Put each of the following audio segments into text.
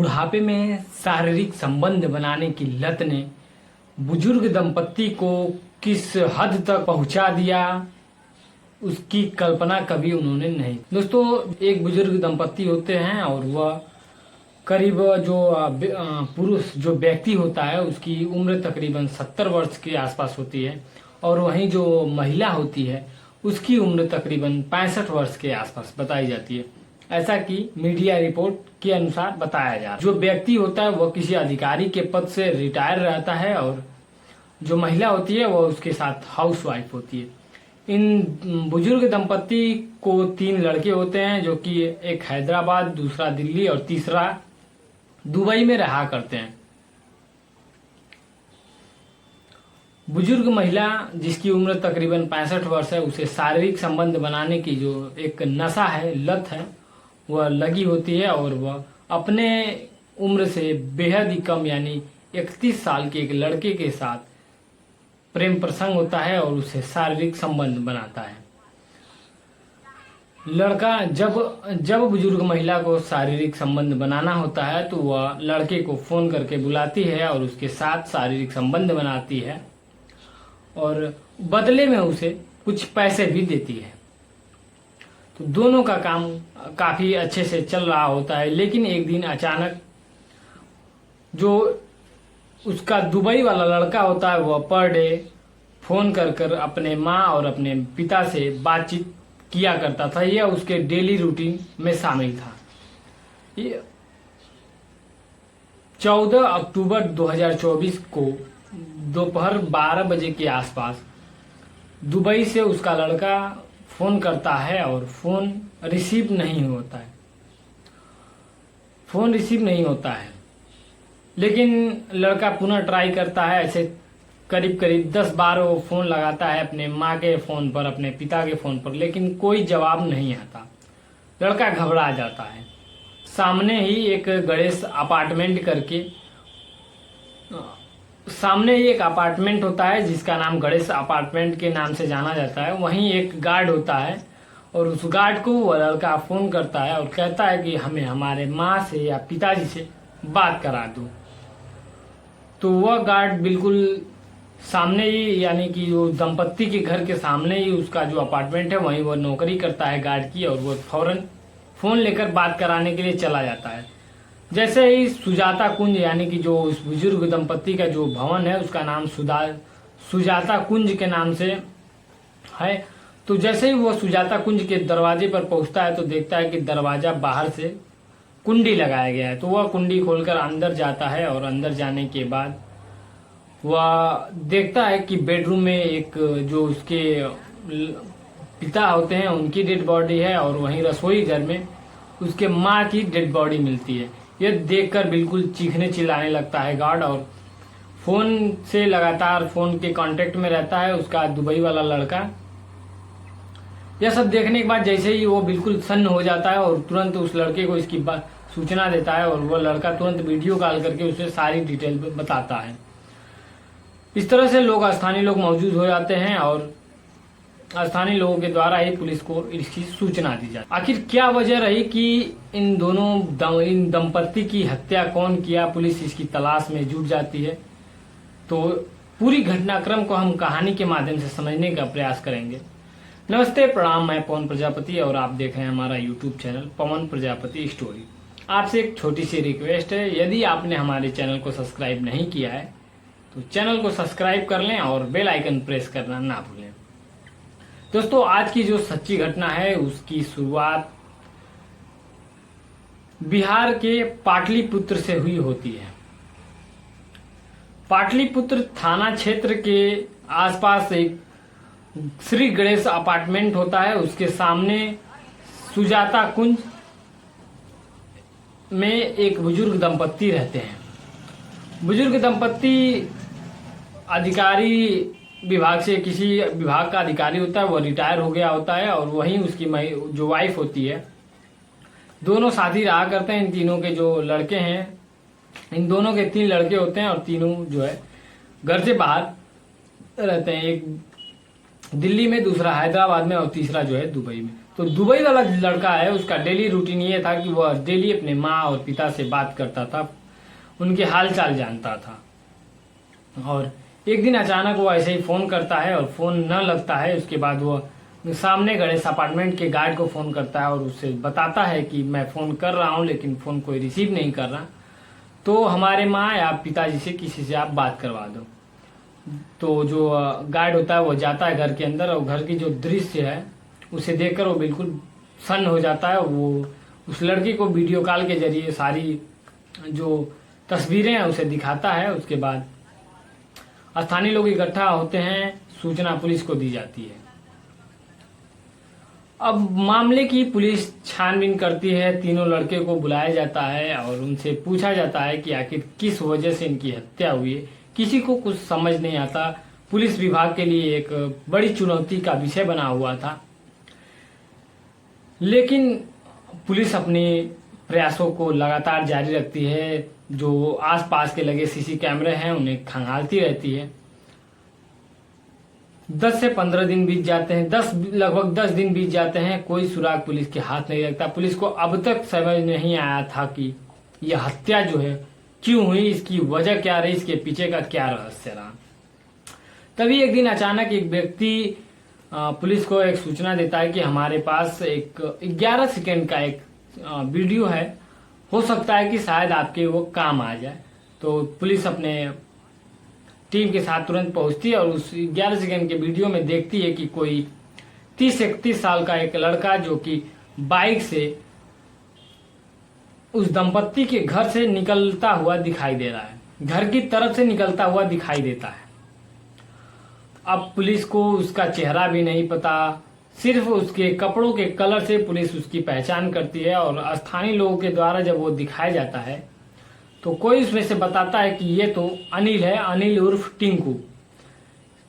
बुढ़ापे में शारीरिक संबंध बनाने की लत ने बुजुर्ग दंपत्ति को किस हद तक पहुंचा दिया, उसकी कल्पना कभी उन्होंने नहीं। दोस्तों, एक बुजुर्ग दंपत्ति होते हैं और वह करीब जो पुरुष जो व्यक्ति होता है उसकी उम्र तकरीबन 70 वर्ष के आसपास होती है और वहीं जो महिला होती है उसकी उम्र तकरीबन 65 वर्ष के आसपास बताई जाती है। ऐसा कि मीडिया रिपोर्ट के अनुसार बताया जा रहा है। जो व्यक्ति होता है वह किसी अधिकारी के पद से रिटायर रहता है और जो महिला होती है वह उसके साथ हाउसवाइफ होती है। इन बुजुर्ग दंपत्ति को 3 लड़के होते हैं, जो कि एक हैदराबाद, दूसरा दिल्ली और तीसरा दुबई में रहा करते हैं। बुजुर्ग महिला जिसकी उम्र तकरीबन 65 वर्ष है, उसे शारीरिक संबंध बनाने की जो एक नशा है, लत है, वह लगी होती है और वह अपने उम्र से बेहद ही कम यानी 31 साल के एक लड़के के साथ प्रेम प्रसंग होता है और उसे शारीरिक संबंध बनाता है। लड़का जब बुजुर्ग महिला को शारीरिक संबंध बनाना होता है तो वह लड़के को फोन करके बुलाती है और उसके साथ शारीरिक संबंध बनाती है और बदले में उसे कुछ पैसे भी देती है। तो दोनों का काम काफी अच्छे से चल रहा होता है, लेकिन एक दिन अचानक जो उसका दुबई वाला लड़का होता है वह पर डे फोन कर अपने माँ और अपने पिता से बातचीत किया करता था। यह उसके डेली रूटीन में शामिल था। 14 अक्टूबर 2024 को दोपहर 12 बजे के आसपास दुबई से उसका लड़का फोन करता है और फोन रिसीव नहीं होता है। लेकिन लड़का पुनः ट्राई करता है। ऐसे करीब 10-12 वो फोन लगाता है अपने माँ के फोन पर, अपने पिता के फोन पर, लेकिन कोई जवाब नहीं आता। लड़का घबरा जाता है। सामने ही एक गणेश अपार्टमेंट होता है जिसका नाम गणेश अपार्टमेंट के नाम से जाना जाता है। वहीं एक गार्ड होता है और उस गार्ड को वह लड़का फोन करता है और कहता है कि हमें हमारे माँ से या पिताजी से बात करा दो। तो वह गार्ड बिल्कुल सामने ही यानी कि वो दंपत्ति के घर के सामने ही उसका जो अपार्टमेंट है वहीं वह नौकरी करता है गार्ड की, और वह फौरन फोन लेकर बात कराने के लिए चला जाता है। जैसे ही सुजाता कुंज यानी कि जो उस बुजुर्ग दंपत्ति का जो भवन है उसका नाम सुजाता कुंज के नाम से है, तो जैसे ही वो सुजाता कुंज के दरवाजे पर पहुंचता है तो देखता है कि दरवाजा बाहर से कुंडी लगाया गया है। तो वह कुंडी खोलकर अंदर जाता है और अंदर जाने के बाद वह देखता है कि बेडरूम में एक जो उसके पिता होते हैं उनकी डेड बॉडी है और वहीं रसोई घर में उसके माँ की डेड बॉडी मिलती है। यह देखकर बिल्कुल चीखने चिल्लाने लगता है गार्ड और फोन से लगातार फोन के कांटेक्ट में रहता है उसका दुबई वाला लड़का। यह सब देखने के बाद जैसे ही वो बिल्कुल सन्न हो जाता है और तुरंत उस लड़के को इसकी सूचना देता है और वह लड़का तुरंत वीडियो कॉल करके उसे सारी डिटेल बताता है। इस तरह से स्थानीय लोग मौजूद हो जाते हैं और स्थानीय लोगों के द्वारा ही पुलिस को इसकी सूचना दी जाती है। आखिर क्या वजह रही कि इन दंपत्ति की हत्या कौन किया, पुलिस इसकी तलाश में जुट जाती है। तो पूरी घटनाक्रम को हम कहानी के माध्यम से समझने का प्रयास करेंगे। नमस्ते, प्रणाम, मैं पवन प्रजापति और आप देख रहे हैं हमारा यूट्यूब चैनल पवन प्रजापति स्टोरी। आपसे एक छोटी सी रिक्वेस्ट है, यदि आपने हमारे चैनल को सब्सक्राइब नहीं किया है तो चैनल को सब्सक्राइब कर लें और बेल आइकन प्रेस करना ना भूलें। दोस्तों, आज की जो सच्ची घटना है उसकी शुरुआत बिहार के पाटलिपुत्र से हुई होती है। पाटलिपुत्र थाना क्षेत्र के आसपास एक श्री गणेश अपार्टमेंट होता है, उसके सामने सुजाता कुंज में एक बुजुर्ग दंपत्ति रहते हैं। बुजुर्ग दंपत्ति अधिकारी विभाग से किसी विभाग का अधिकारी होता है, वो रिटायर हो गया होता है और वहीं उसकी जो वाइफ होती है, दोनों साथी रहा करते हैं। इन तीनों के जो लड़के हैं, इन दोनों के 3 लड़के होते हैं और तीनों जो है घर से बाहर रहते हैं। एक दिल्ली में, दूसरा हैदराबाद में और तीसरा जो है दुबई में। तो दुबई वाला लड़का है, उसका डेली रूटीन ये था कि वह डेली अपने माँ और पिता से बात करता था, उनके हाल चाल जानता था। और एक दिन अचानक वो ऐसे ही फ़ोन करता है और फ़ोन न लगता है। उसके बाद वो सामने खड़े इस अपार्टमेंट के गार्ड को फ़ोन करता है और उससे बताता है कि मैं फ़ोन कर रहा हूँ लेकिन फ़ोन कोई रिसीव नहीं कर रहा, तो हमारे माँ या पिताजी से किसी से आप बात करवा दो। तो जो गार्ड होता है वो जाता है घर के अंदर और घर की जो दृश्य है उसे देखकर वो बिल्कुल सन्न हो जाता है। वो उस लड़के को वीडियो कॉल के जरिए सारी जो तस्वीरें हैं उसे दिखाता है। उसके बाद स्थानीय लोग इकट्ठा होते हैं, सूचना पुलिस को दी जाती है। अब मामले की पुलिस छानबीन करती है, तीनों लड़के को बुलाया जाता है और उनसे पूछा जाता है कि आखिर किस वजह से इनकी हत्या हुई है। किसी को कुछ समझ नहीं आता। पुलिस विभाग के लिए एक बड़ी चुनौती का विषय बना हुआ था, लेकिन पुलिस अपने प्रयासों को लगातार जारी रखती है। जो आसपास के लगे सीसी कैमरे हैं उन्हें खंगालती रहती है। 10 से 15 दिन बीत जाते हैं, लगभग 10 दिन बीत जाते हैं, कोई सुराग पुलिस के हाथ नहीं लगता। पुलिस को अब तक समझ नहीं आया था कि यह हत्या जो है क्यों हुई, इसकी वजह क्या रही, इसके पीछे का क्या रहस्य रहा। तभी एक दिन अचानक एक व्यक्ति पुलिस को एक सूचना देता है कि हमारे पास एक 11 सेकेंड का एक वीडियो है, हो सकता है कि शायद आपके वो काम आ जाए। तो पुलिस अपने टीम के साथ तुरंत पहुंचती है और उस 11 सेकेंड के वीडियो में देखती है कि कोई 30-31 साल का एक लड़का जो कि बाइक से उस दंपत्ति के घर से निकलता हुआ दिखाई दे रहा है, घर की तरफ से निकलता हुआ दिखाई देता है। अब पुलिस को उसका चेहरा भी नहीं पता, सिर्फ उसके कपड़ों के कलर से पुलिस उसकी पहचान करती है। और स्थानीय लोगों के द्वारा जब वो दिखाया जाता है तो कोई उसमें से बताता है कि ये तो अनिल है, अनिल उर्फ टिंकू,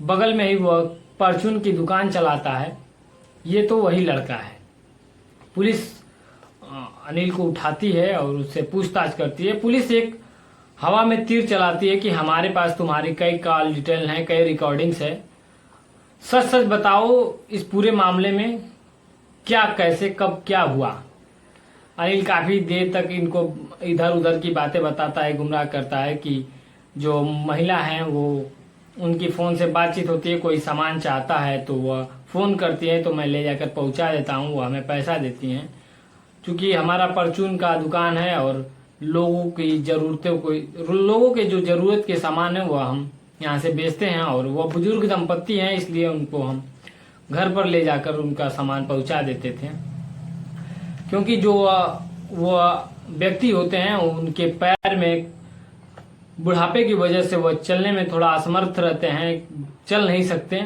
बगल में ही वह परचून की दुकान चलाता है, ये तो वही लड़का है। पुलिस अनिल को उठाती है और उससे पूछताछ करती है। पुलिस एक हवा में तीर चलाती है कि हमारे पास तुम्हारी कई कॉल डिटेल हैं, कई रिकॉर्डिंग्स है, सच सच बताओ इस पूरे मामले में क्या, कैसे, कब क्या हुआ। अनिल काफी देर तक इनको इधर उधर की बातें बताता है, गुमराह करता है कि जो महिला है वो उनकी फोन से बातचीत होती है, कोई सामान चाहता है तो वह फोन करती है तो मैं ले जाकर पहुंचा देता हूँ, वो हमें पैसा देती हैं। क्योंकि हमारा परचून का दुकान है और लोगों की जरूरतों को, लोगों के जो जरूरत के सामान है वह हम यहाँ से बेचते हैं और वह बुजुर्ग दंपत्ति हैं, इसलिए उनको हम घर पर ले जाकर उनका सामान पहुंचा देते थे। क्योंकि जो वो व्यक्ति होते हैं उनके पैर में बुढ़ापे की वजह से वह चलने में थोड़ा असमर्थ रहते हैं, चल नहीं सकते।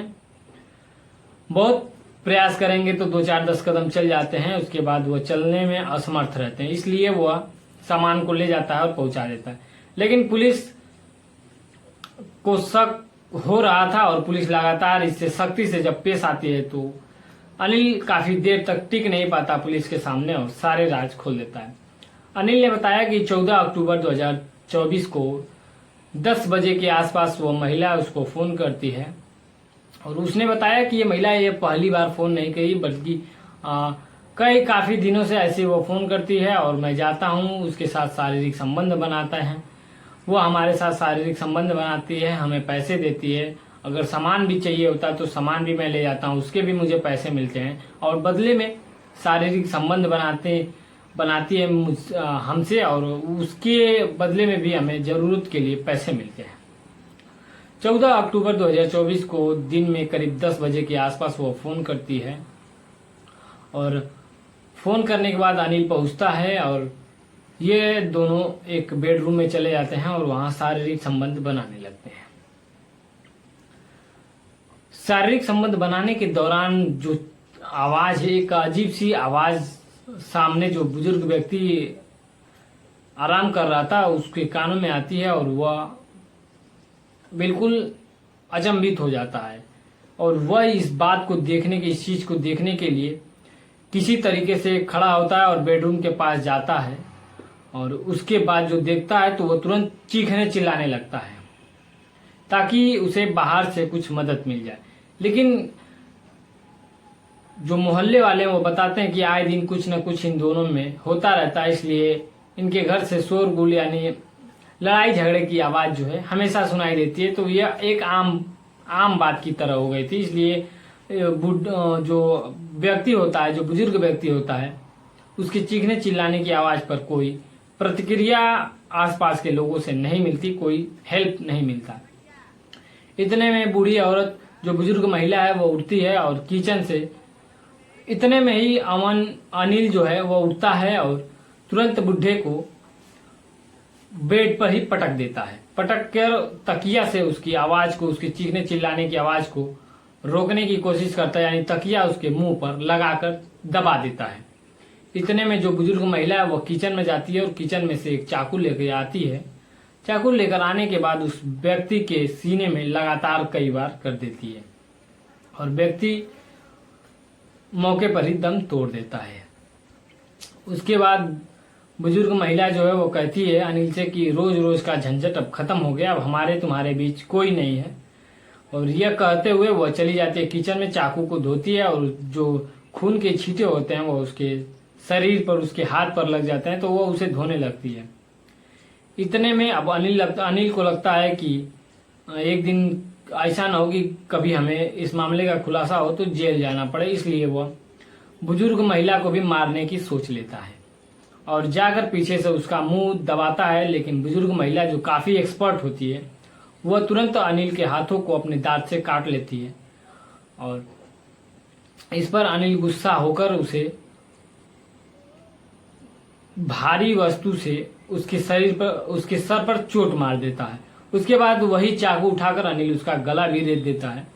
बहुत प्रयास करेंगे तो 2-4-10 कदम चल जाते हैं, उसके बाद वह चलने में असमर्थ रहते हैं, इसलिए वह सामान को ले जाता है और पहुंचा देता है। लेकिन पुलिस को शक हो रहा था और पुलिस लगातार इससे सख्ती से जब पेश आती है तो अनिल काफी देर तक टिक नहीं पाता पुलिस के सामने और सारे राज खोल देता है। अनिल ने बताया कि 14 अक्टूबर 2024 को 10 बजे के आसपास वो महिला उसको फोन करती है और उसने बताया कि ये महिला ये पहली बार फोन नहीं करी, बल्कि कई काफी दिनों से ऐसे वो फोन करती है और मैं जाता हूँ, उसके साथ शारीरिक संबंध बनाता है, वो हमारे साथ शारीरिक संबंध बनाती है, हमें पैसे देती है, अगर सामान भी चाहिए होता तो सामान भी मैं ले जाता हूँ, उसके भी मुझे पैसे मिलते हैं और बदले में शारीरिक संबंध बनाती है हमसे और उसके बदले में भी हमें जरूरत के लिए पैसे मिलते हैं। 14 अक्टूबर 2024 को दिन में करीब 10 बजे के आसपास वो फोन करती है और फोन करने के बाद अनिल पहुंचता है और ये दोनों एक बेडरूम में चले जाते हैं और वहां शारीरिक संबंध बनाने लगते हैं। शारीरिक संबंध बनाने के दौरान जो आवाज है, एक अजीब सी आवाज सामने जो बुजुर्ग व्यक्ति आराम कर रहा था उसके कानों में आती है और वह बिल्कुल अचंभित हो जाता है और वह इस बात को देखने के, इस चीज को देखने के लिए किसी तरीके से खड़ा होता है और बेडरूम के पास जाता है और उसके बाद जो देखता है तो वह तुरंत चीखने चिल्लाने लगता है ताकि उसे बाहर से कुछ मदद मिल जाए। लेकिन जो मोहल्ले वाले हैं वो बताते हैं कि आए दिन कुछ न कुछ इन दोनों में होता रहता है, इसलिए इनके घर से शोरगुल यानी लड़ाई झगड़े की आवाज जो है हमेशा सुनाई देती है। तो यह एक आम बात की तरह हो गई थी, इसलिए जो व्यक्ति होता है, जो बुजुर्ग व्यक्ति होता है, उसके चीखने चिल्लाने की आवाज पर कोई प्रतिक्रिया आसपास के लोगों से नहीं मिलती, कोई हेल्प नहीं मिलता। इतने में बूढ़ी औरत, जो बुजुर्ग महिला है, वो उठती है और किचन से इतने में ही अनिल जो है वो उठता है और तुरंत बुढ़े को बेड पर ही पटक देता है। पटक कर तकिया से उसकी आवाज को, उसके चीखने चिल्लाने की आवाज को रोकने की कोशिश करता है, यानी तकिया उसके मुंह पर लगाकर दबा देता है। इतने में जो बुजुर्ग महिला है वो किचन में जाती है और किचन में से एक चाकू लेकर आती है। चाकू लेकर आने के बाद उस व्यक्ति के सीने में लगातार कई बार कर देती है और व्यक्ति मौके पर ही दम तोड़ देता है। उसके बाद बुजुर्ग महिला जो है वो कहती है अनिल से कि रोज रोज का झंझट अब खत्म हो गया, अब हमारे तुम्हारे बीच कोई नहीं है। और यह कहते हुए वो चली जाती है किचन में, चाकू को धोती है और जो खून के छींटे होते हैं वो उसके शरीर पर, उसके हाथ पर लग जाते हैं, तो वो उसे धोने लगती है। इतने में अब अनिल को लगता है कि एक दिन ऐसा ना हो कि कभी हमें इस मामले का खुलासा हो तो जेल जाना पड़े, इसलिए वह बुजुर्ग महिला को भी मारने की सोच लेता है और जाकर पीछे से उसका मुंह दबाता है। लेकिन बुजुर्ग महिला जो काफी एक्सपर्ट होती है वह तुरंत अनिल के हाथों को अपने दांत से काट लेती है और इस पर अनिल गुस्सा होकर उसे भारी वस्तु से उसके शरीर पर, उसके सर पर चोट मार देता है। उसके बाद वही चाकू उठाकर अनिल उसका गला भी रेत देता है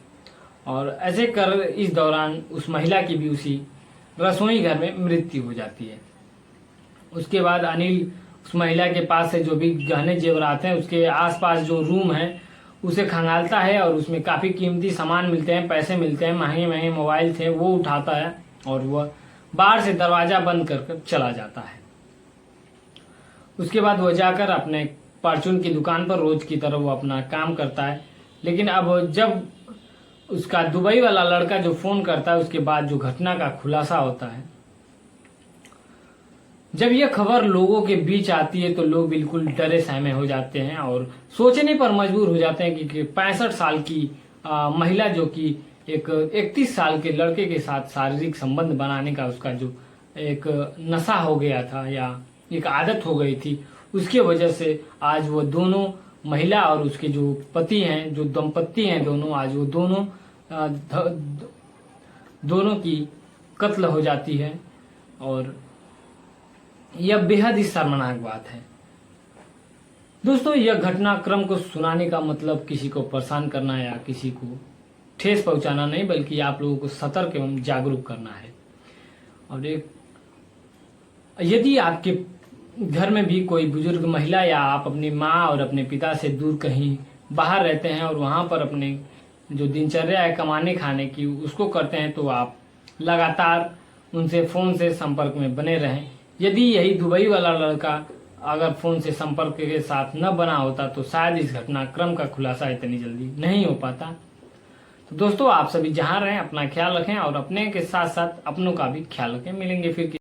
और ऐसे कर इस दौरान उस महिला की भी उसी रसोई घर में मृत्यु हो जाती है। उसके बाद अनिल उस महिला के पास से जो भी गहने जेवरात हैं, उसके आसपास जो रूम है उसे खंगालता है और उसमें काफी कीमती सामान मिलते हैं, पैसे मिलते हैं, महंगे महंगे मोबाइल थे, वो उठाता है और वह बाहर से दरवाजा बंद कर चला जाता है। उसके बाद वो जाकर अपने परचून की दुकान पर रोज की तरह वो अपना काम करता है। लेकिन अब जब उसका दुबई वाला लड़का जो फोन करता है, उसके बाद जो घटना का खुलासा होता है, जब यह खबर लोगों के बीच आती है तो लोग बिल्कुल डरे सहमे हो जाते हैं और सोचने पर मजबूर हो जाते हैं कि 65 साल की महिला जो कि एक 31 साल के लड़के के साथ शारीरिक संबंध बनाने का उसका जो एक नशा हो गया था या एक आदत हो गई थी, उसके वजह से आज वो दोनों महिला और उसके जो पति हैं, जो दंपत्ति हैं दोनों, आज वो दोनों की कत्ल हो जाती है। और यह बेहद ही शर्मनाक बात है। दोस्तों, यह घटनाक्रम को सुनाने का मतलब किसी को परेशान करना या किसी को ठेस पहुंचाना नहीं, बल्कि आप लोगों को सतर्क एवं जागरूक करना है। और यदि आपके घर में भी कोई बुजुर्ग महिला या आप अपनी माँ और अपने पिता से दूर कहीं बाहर रहते हैं और वहां पर अपने जो दिनचर्या है कमाने खाने की उसको करते हैं, तो आप लगातार उनसे फोन से संपर्क में बने रहें। यदि यही दुबई वाला लड़का अगर फोन से संपर्क के साथ न बना होता तो शायद इस घटनाक्रम का खुलासा इतनी जल्दी नहीं हो पाता। तो दोस्तों, आप सभी जहां रहें अपना ख्याल रखें और अपने के साथ साथ अपनों का भी ख्याल रखें। मिलेंगे फिर